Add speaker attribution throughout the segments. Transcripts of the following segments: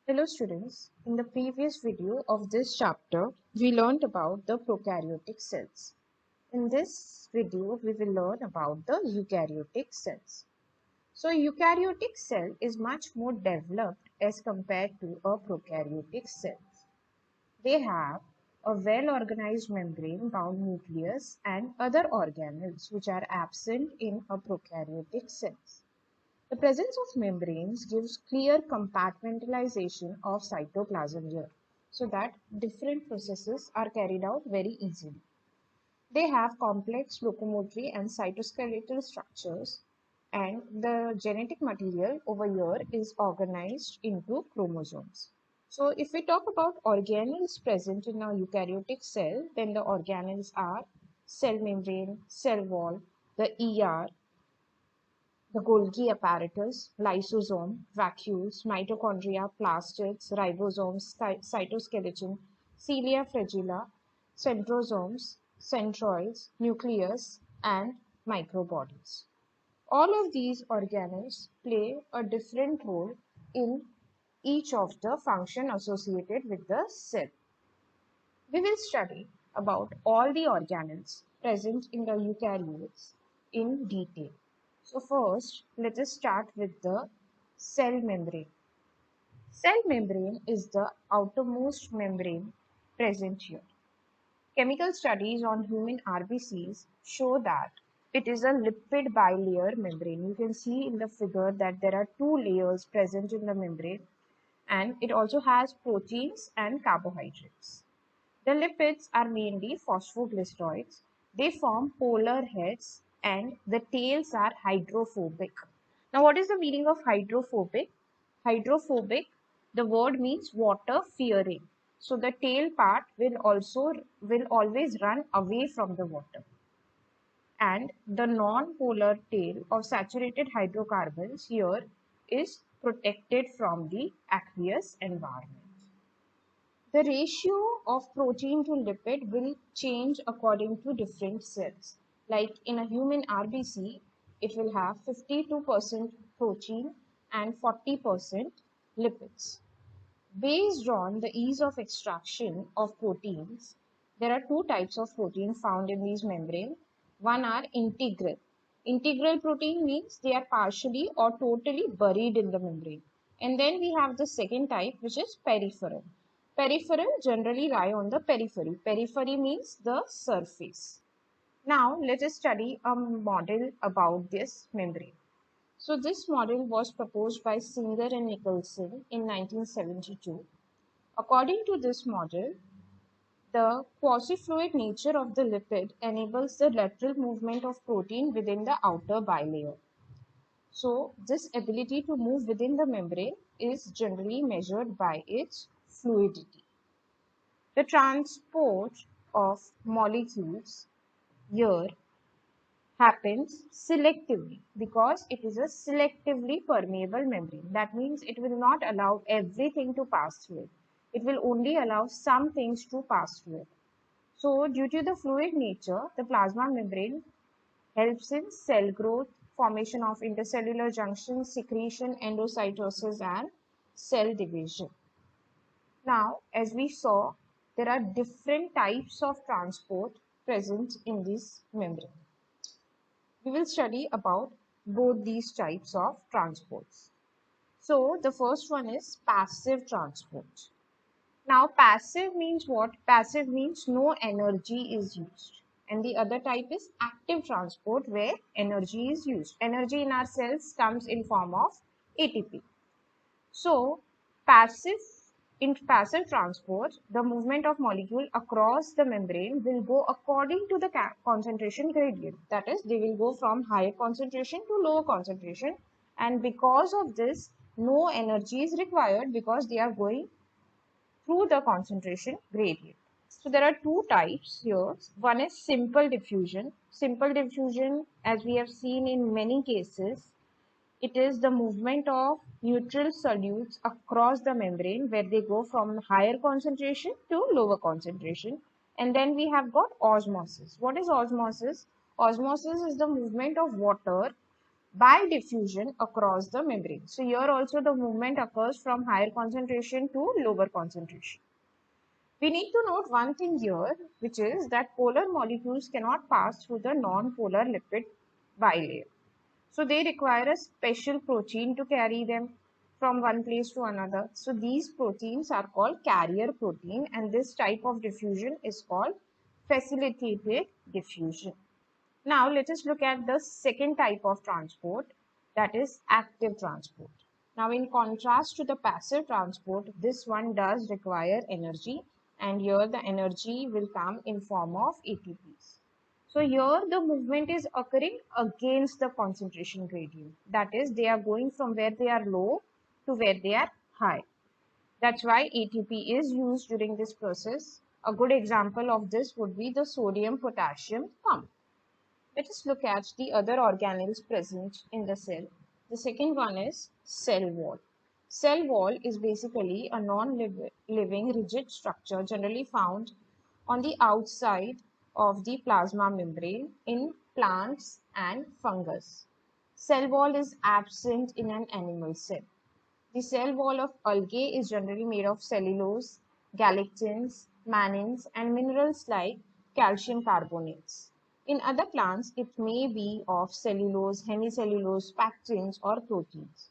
Speaker 1: Hello students, in the previous video of this chapter, we learned about the prokaryotic cells. In this video, we will learn about the eukaryotic cells. So eukaryotic cell is much more developed as compared to a prokaryotic cell. They have a well-organized membrane-bound nucleus and other organelles which are absent in a prokaryotic cells. The presence of membranes gives clear compartmentalization of cytoplasm here so that different processes are carried out very easily. They have complex locomotory and cytoskeletal structures, and the genetic material over here is organized into chromosomes. So if we talk about organelles present in a eukaryotic cell, then the organelles are cell membrane, cell wall, the ER, the Golgi apparatus, lysosome, vacuoles, mitochondria, plastids, ribosomes, cytoskeleton, cilia fragila, centrosomes, centroids, nucleus, and microbodies. All of these organelles play a different role in each of the function associated with the cell. We will study about all the organelles present in the eukaryotes in detail. So first, let us start with the cell membrane. Cell membrane is the outermost membrane present here. Chemical studies on human RBCs show that it is a lipid bilayer membrane. You can see in the figure that there are two layers present in the membrane, and it also has proteins and carbohydrates. The lipids are mainly phosphoglycerides. They form polar heads and the tails are hydrophobic. Now, what is the meaning of hydrophobic? Hydrophobic, the word means water fearing. So the tail part will always run away from the water. And the non-polar tail of saturated hydrocarbons here is protected from the aqueous environment. The ratio of protein to lipid will change according to different cells. Like in a human RBC, it will have 52% protein and 40% lipids. Based on the ease of extraction of proteins, there are two types of protein found in these membranes. One are integral. Integral protein means they are partially or totally buried in the membrane. And then we have the second type, which is peripheral. Peripheral generally lie on the periphery. Periphery means the surface. Now let us study a model about this membrane. So this model was proposed by Singer and Nicholson in 1972. According to this model, the quasi-fluid nature of the lipid enables the lateral movement of protein within the outer bilayer. So this ability to move within the membrane is generally measured by its fluidity. The transport of molecules here happens selectively because it is a selectively permeable membrane. That means it will not allow everything to pass through it. It will only allow some things to pass through it. So due to the fluid nature, the plasma membrane helps in cell growth, formation of intercellular junctions, secretion, endocytosis, and cell division. Now, as we saw, there are different types of transport present in this membrane. We will study about both these types of transports. So the first one is passive transport. Now passive means what? Passive means no energy is used. And the other type is active transport where energy is used. Energy in our cells comes in form of ATP. So in passive transport, the movement of molecule across the membrane will go according to the concentration gradient. That is, they will go from higher concentration to lower concentration. And because of this, no energy is required because they are going through the concentration gradient. So there are two types here. One is simple diffusion. Simple diffusion, as we have seen in many cases, it is the movement of neutral solutes across the membrane where they go from higher concentration to lower concentration. And then we have got osmosis. What is osmosis? Osmosis is the movement of water by diffusion across the membrane. So here also the movement occurs from higher concentration to lower concentration. We need to note one thing here, which is that polar molecules cannot pass through the non-polar lipid bilayer. So they require a special protein to carry them from one place to another. So these proteins are called carrier protein, and this type of diffusion is called facilitated diffusion. Now let us look at the second type of transport, that is active transport. Now in contrast to the passive transport, this one does require energy, and here the energy will come in form of ATPs. So here the movement is occurring against the concentration gradient. That is, they are going from where they are low to where they are high. That's why ATP is used during this process. A good example of this would be the sodium-potassium pump. Let us look at the other organelles present in the cell. The second one is cell wall. Cell wall is basically a non-living rigid structure generally found on the outside of the plasma membrane in plants and fungus. Cell wall is absent in an animal cell. The cell wall of algae is generally made of cellulose, galactins, mannins, and minerals like calcium carbonates. In other plants, it may be of cellulose, hemicellulose, pectins, or proteins.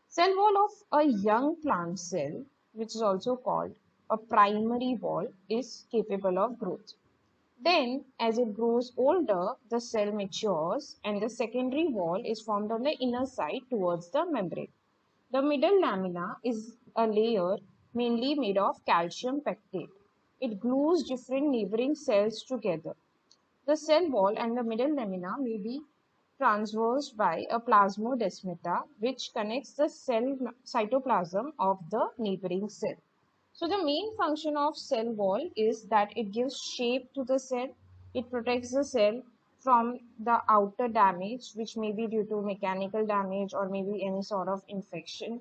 Speaker 1: Cell wall of a young plant cell, which is also called a primary wall, is capable of growth. Then, as it grows older, the cell matures and the secondary wall is formed on the inner side towards the membrane. The middle lamina is a layer mainly made of calcium pectate. It glues different neighboring cells together. The cell wall and the middle lamina may be transversed by a plasmodesmata which connects the cell cytoplasm of the neighboring cell. So the main function of cell wall is that it gives shape to the cell. It protects the cell from the outer damage, which may be due to mechanical damage or maybe any sort of infection.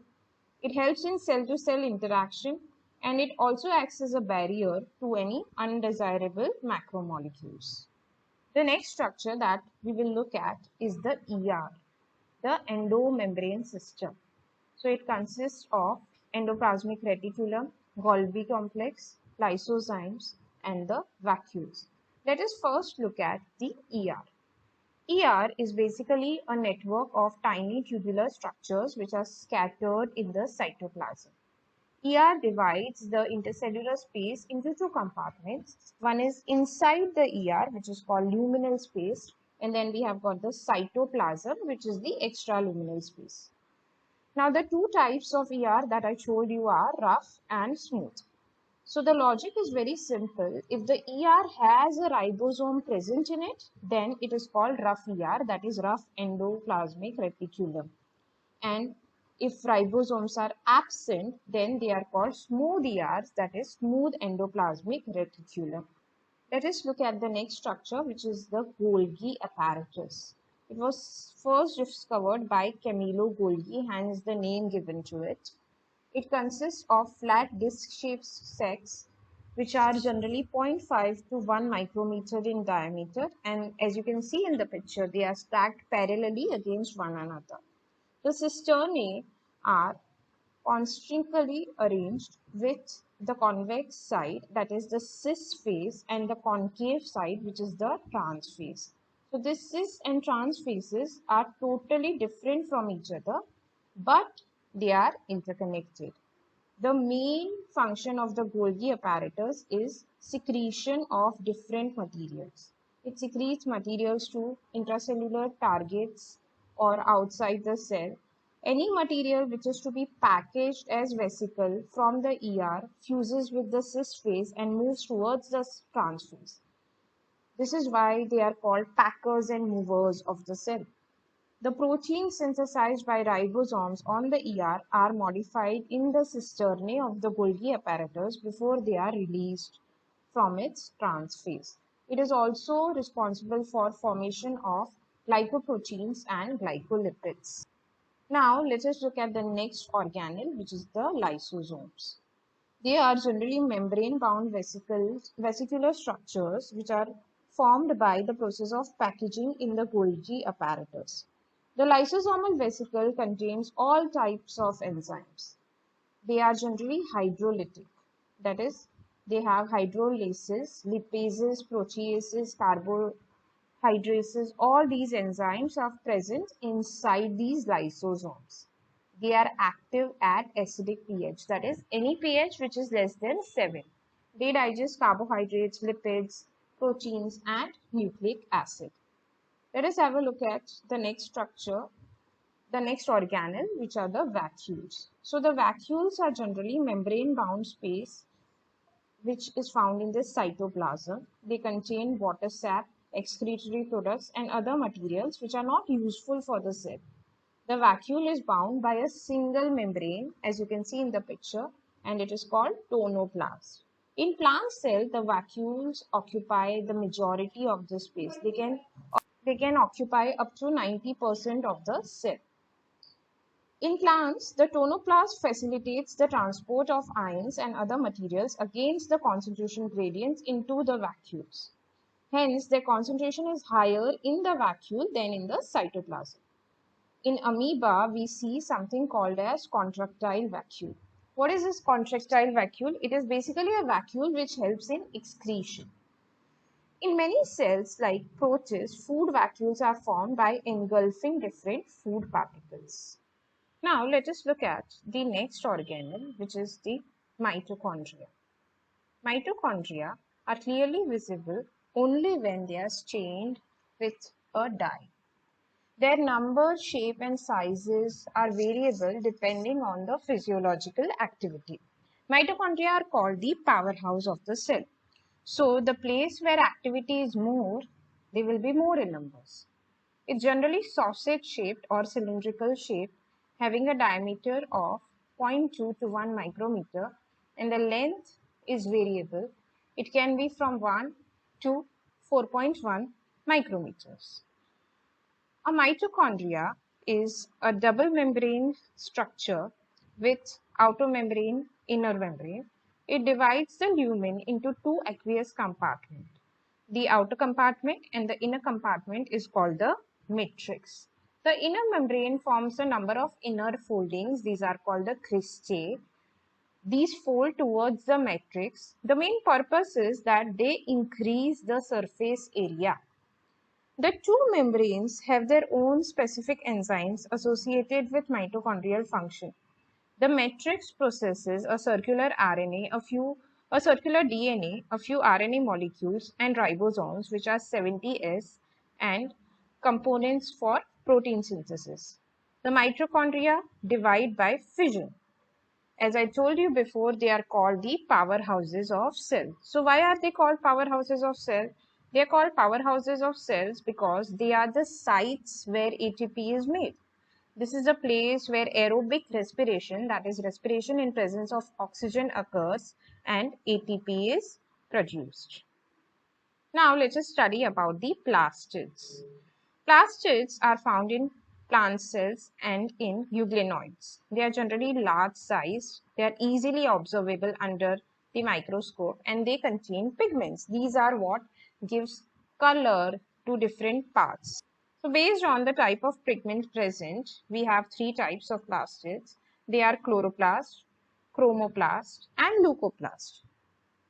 Speaker 1: It helps in cell-to-cell interaction, and it also acts as a barrier to any undesirable macromolecules. The next structure that we will look at is the ER, the endomembrane system. So it consists of endoplasmic reticulum, Golgi complex, lysozymes, and the vacuoles. Let us first look at the ER. ER is basically a network of tiny tubular structures which are scattered in the cytoplasm. ER divides the intercellular space into two compartments. One is inside the ER, which is called luminal space, and then we have got the cytoplasm, which is the extraluminal space. Now, the two types of ER that I told you are rough and smooth. So the logic is very simple. If the ER has a ribosome present in it, then it is called rough ER, that is rough endoplasmic reticulum. And if ribosomes are absent, then they are called smooth ERs, that is smooth endoplasmic reticulum. Let us look at the next structure, which is the Golgi apparatus. It was first discovered by Camillo Golgi, hence the name given to it. It consists of flat disc-shaped sacs, which are generally 0.5 to 1 micrometer in diameter, and as you can see in the picture, they are stacked parallelly against one another. The cisternae are concentrically arranged with the convex side, that is the cis phase, and the concave side, which is the trans phase. So this cis and trans phases are totally different from each other, but they are interconnected. The main function of the Golgi apparatus is secretion of different materials. It secretes materials to intracellular targets or outside the cell. Any material which is to be packaged as vesicle from the ER fuses with the cis phase and moves towards the trans phase. This is why they are called packers and movers of the cell. The proteins synthesized by ribosomes on the ER are modified in the cisternae of the Golgi apparatus before they are released from its trans phase. It is also responsible for formation of glycoproteins and glycolipids. Now let us look at the next organelle, which is the lysosomes. They are generally membrane-bound vesicular structures which are formed by the process of packaging in the Golgi apparatus. The lysosomal vesicle contains all types of enzymes. They are generally hydrolytic. That is, they have hydrolases, lipases, proteases, carbohydrases. All these enzymes are present inside these lysosomes. They are active at acidic pH. That is, any pH which is less than 7. They digest carbohydrates, lipids, proteins, and nucleic acid. Let us have a look at the next structure, the next organelle, which are the vacuoles. So the vacuoles are generally membrane-bound space which is found in the cytoplasm. They contain water sap, excretory products, and other materials which are not useful for the cell. The vacuole is bound by a single membrane, as you can see in the picture, and it is called tonoplast. In plant cell, the vacuoles occupy the majority of the space. They can occupy up to 90% of the cell. In plants, the tonoplast facilitates the transport of ions and other materials against the concentration gradients into the vacuoles. Hence, their concentration is higher in the vacuole than in the cytoplasm. In amoeba, we see something called as contractile vacuole. What is this contractile vacuole? It is basically a vacuole which helps in excretion. In many cells like protists, food vacuoles are formed by engulfing different food particles. Now let us look at the next organelle, which is the mitochondria. Mitochondria are clearly visible only when they are stained with a dye. Their number, shape, and sizes are variable depending on the physiological activity. Mitochondria are called the powerhouse of the cell. So the place where activity is more, they will be more in numbers. It's generally sausage shaped or cylindrical shaped, having a diameter of 0.2 to 1 micrometer, and the length is variable. It can be from 1 to 4.1 micrometers. A mitochondria is a double membrane structure with outer membrane, inner membrane. It divides the lumen into two aqueous compartments. The outer compartment and the inner compartment is called the matrix. The inner membrane forms a number of inner foldings. These are called the cristae. These fold towards the matrix. The main purpose is that they increase the surface area. The two membranes have their own specific enzymes associated with mitochondrial function. The matrix processes a circular RNA, a circular DNA, a few RNA molecules, and ribosomes, which are 70S, and components for protein synthesis. The mitochondria divide by fission. As I told you before, they are called the powerhouses of cell. So why are they called powerhouses of cell? They are called powerhouses of cells because they are the sites where ATP is made. This is a place where aerobic respiration, that is respiration in presence of oxygen, occurs and ATP is produced. Now let us study about the plastids. Plastids are found in plant cells and in euglenoids. They are generally large sized, they are easily observable under the microscope, and they contain pigments. These are what gives color to different parts. So based on the type of pigment present, we have three types of plastids. They are chloroplast, chromoplast, and leucoplast.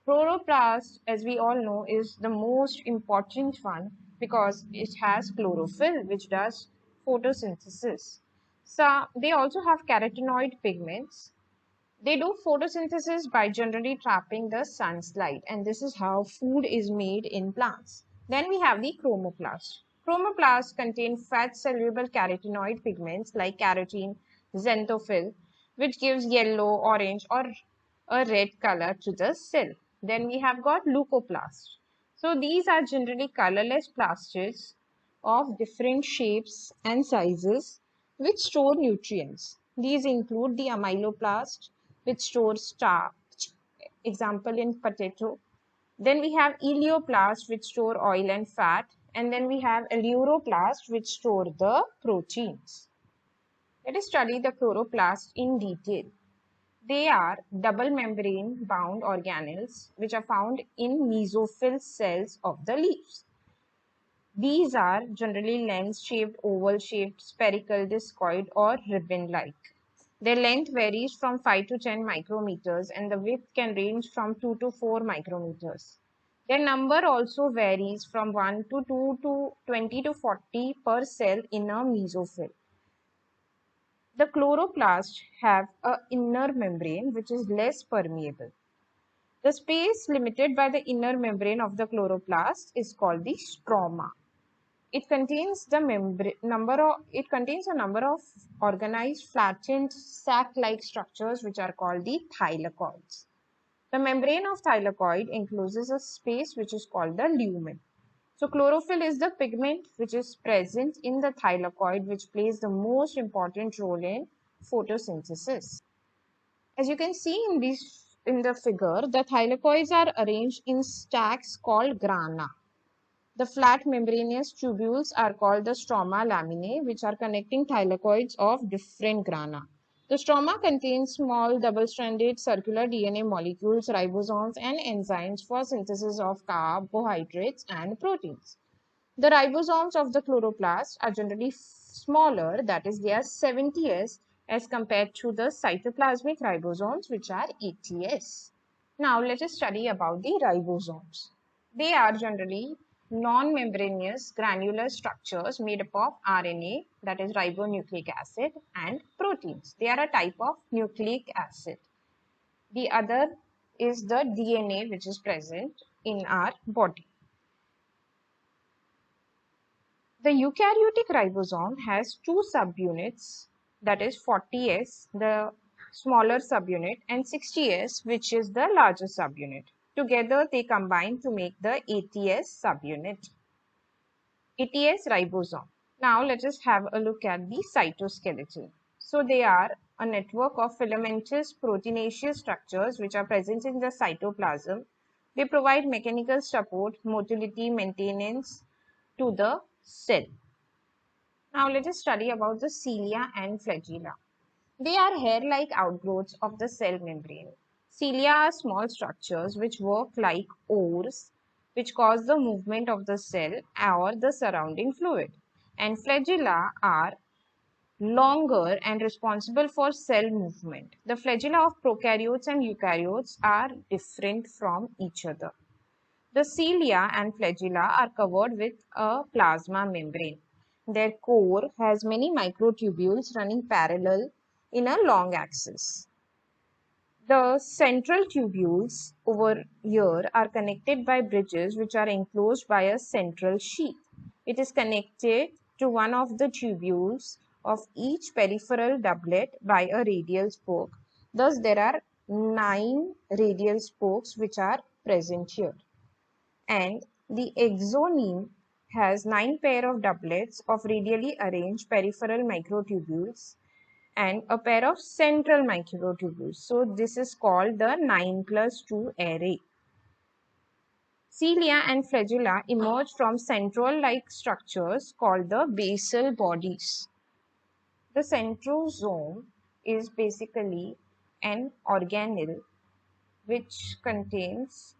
Speaker 1: Chloroplast, as we all know, is the most important one because it has chlorophyll, which does photosynthesis. So they also have carotenoid pigments. They do photosynthesis by generally trapping the sun's light, and this is how food is made in plants. Then we have the chromoplast. Chromoplasts contain fat-soluble carotenoid pigments like carotene, xanthophyll, which gives yellow, orange, or a red color to the cell. Then we have got leucoplasts. So these are generally colorless plastids of different shapes and sizes which store nutrients. These include the amyloplast, which stores starch, example in potato. Then we have elioplast, which store oil and fat. And then we have aleuroplast, which store the proteins. Let us study the chloroplast in detail. They are double membrane bound organelles which are found in mesophyll cells of the leaves. These are generally lens-shaped, oval-shaped, spherical, discoid, or ribbon-like. Their length varies from 5 to 10 micrometers and the width can range from 2 to 4 micrometers. Their number also varies from 1 to 2 to 20 to 40 per cell in a mesophyll. The chloroplasts have an inner membrane which is less permeable. The space limited by the inner membrane of the chloroplast is called the stroma. It contains a number of organized flattened sac-like structures which are called the thylakoids. The membrane of thylakoid encloses a space which is called the lumen. So chlorophyll is the pigment which is present in the thylakoid which plays the most important role in photosynthesis. As you can see in the figure, the thylakoids are arranged in stacks called grana. The flat membranous tubules are called the stroma laminae, which are connecting thylakoids of different grana. The stroma contains small double-stranded circular DNA molecules, ribosomes, and enzymes for synthesis of carbohydrates and proteins. The ribosomes of the chloroplast are generally smaller, that is, they are 70s as compared to the cytoplasmic ribosomes, which are 80s. Now, let us study about the ribosomes. They are generally non-membranous granular structures made up of RNA, that is ribonucleic acid, and proteins. They are a type of nucleic acid. The other is the DNA which is present in our body. The eukaryotic ribosome has two subunits, that is 40S, the smaller subunit, and 60S, which is the larger subunit. Together, they combine to make the 80S subunit. 80S ribosome. Now, let us have a look at the cytoskeleton. So, they are a network of filamentous proteinaceous structures which are present in the cytoplasm. They provide mechanical support, motility, maintenance to the cell. Now, let us study about the cilia and flagella. They are hair-like outgrowths of the cell membrane. Cilia are small structures which work like oars, which cause the movement of the cell or the surrounding fluid. And flagella are longer and responsible for cell movement. The flagella of prokaryotes and eukaryotes are different from each other. The cilia and flagella are covered with a plasma membrane. Their core has many microtubules running parallel in a long axis. The central tubules over here are connected by bridges which are enclosed by a central sheath. It is connected to one of the tubules of each peripheral doublet by a radial spoke. Thus, there are 9 radial spokes which are present here. And the exoneme has 9 pair of doublets of radially arranged peripheral microtubules and a pair of central microtubules. So, this is called the 9+2 array. Cilia and flagella emerge from central-like structures called the basal bodies. The centrosome is basically an organelle which contains.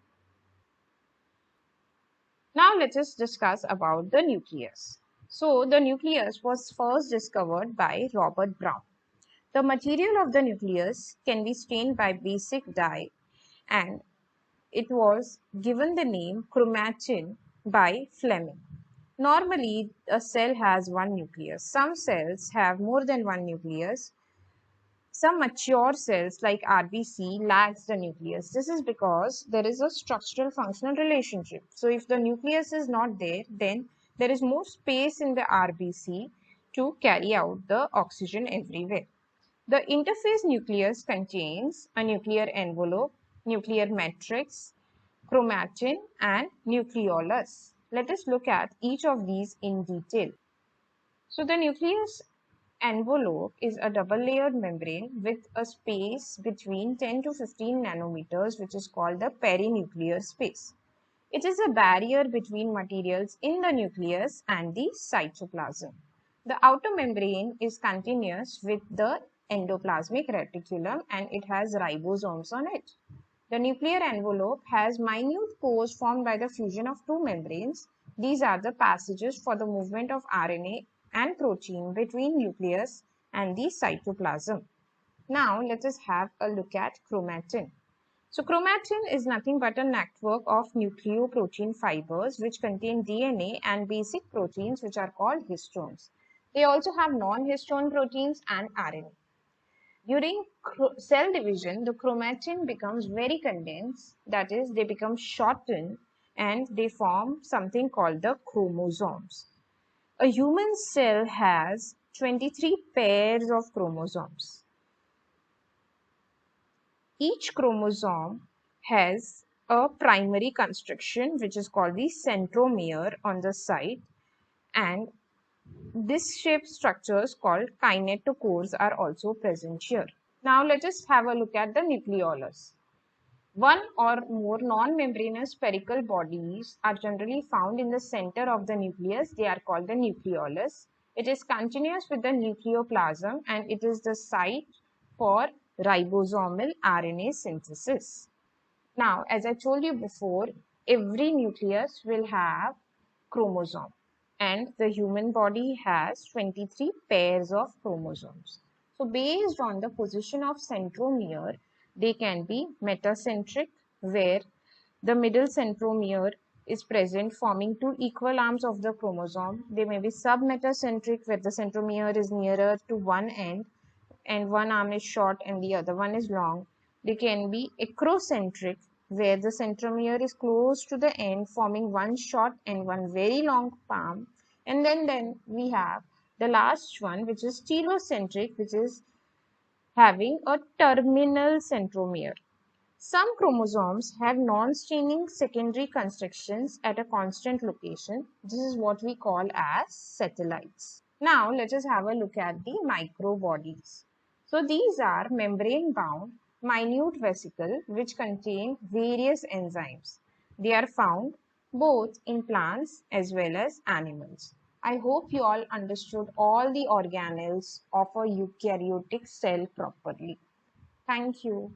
Speaker 1: Now let us discuss about the nucleus. So the nucleus was first discovered by Robert Brown. The material of the nucleus can be stained by basic dye and it was given the name chromatin by Fleming. Normally, a cell has one nucleus. Some cells have more than one nucleus. Some mature cells like RBC lacks the nucleus. This is because there is a structural functional relationship. So if the nucleus is not there, then there is more space in the RBC to carry out the oxygen everywhere. The interphase nucleus contains a nuclear envelope, nuclear matrix, chromatin, and nucleolus. Let us look at each of these in detail. So the nucleus envelope is a double-layered membrane with a space between 10 to 15 nanometers, which is called the perinuclear space. It is a barrier between materials in the nucleus and the cytoplasm. The outer membrane is continuous with the endoplasmic reticulum and it has ribosomes on it. The nuclear envelope has minute pores formed by the fusion of two membranes. These are the passages for the movement of RNA and protein between nucleus and the cytoplasm. Now let us have a look at chromatin. So chromatin is nothing but a network of nucleoprotein fibers which contain DNA and basic proteins which are called histones. They also have non-histone proteins and RNA. During cell division, the chromatin becomes very condensed, that is, they become shortened and they form something called the chromosomes. A human cell has 23 pairs of chromosomes. Each chromosome has a primary construction which is called the centromere on the side, and this shaped structures called kinetochores are also present here. Now let us have a look at the nucleolus. One or more non-membranous spherical bodies are generally found in the center of the nucleus. They are called the nucleolus. It is continuous with the nucleoplasm and it is the site for ribosomal RNA synthesis. Now, as I told you before, every nucleus will have chromosome and the human body has 23 pairs of chromosomes. So based on the position of centromere, they can be metacentric, where the middle centromere is present forming two equal arms of the chromosome. They may be submetacentric, where the centromere is nearer to one end and one arm is short and the other one is long. They can be acrocentric, where the centromere is close to the end forming one short and one very long palm. And then we have the last one, which is stereocentric, which is having a terminal centromere. Some chromosomes have non-staining secondary constructions at a constant location. This is what we call as satellites. Now let us have a look at the microbodies. So these are membrane-bound minute vesicles which contain various enzymes. They are found both in plants as well as animals. I hope you all understood all the organelles of a eukaryotic cell properly. Thank you.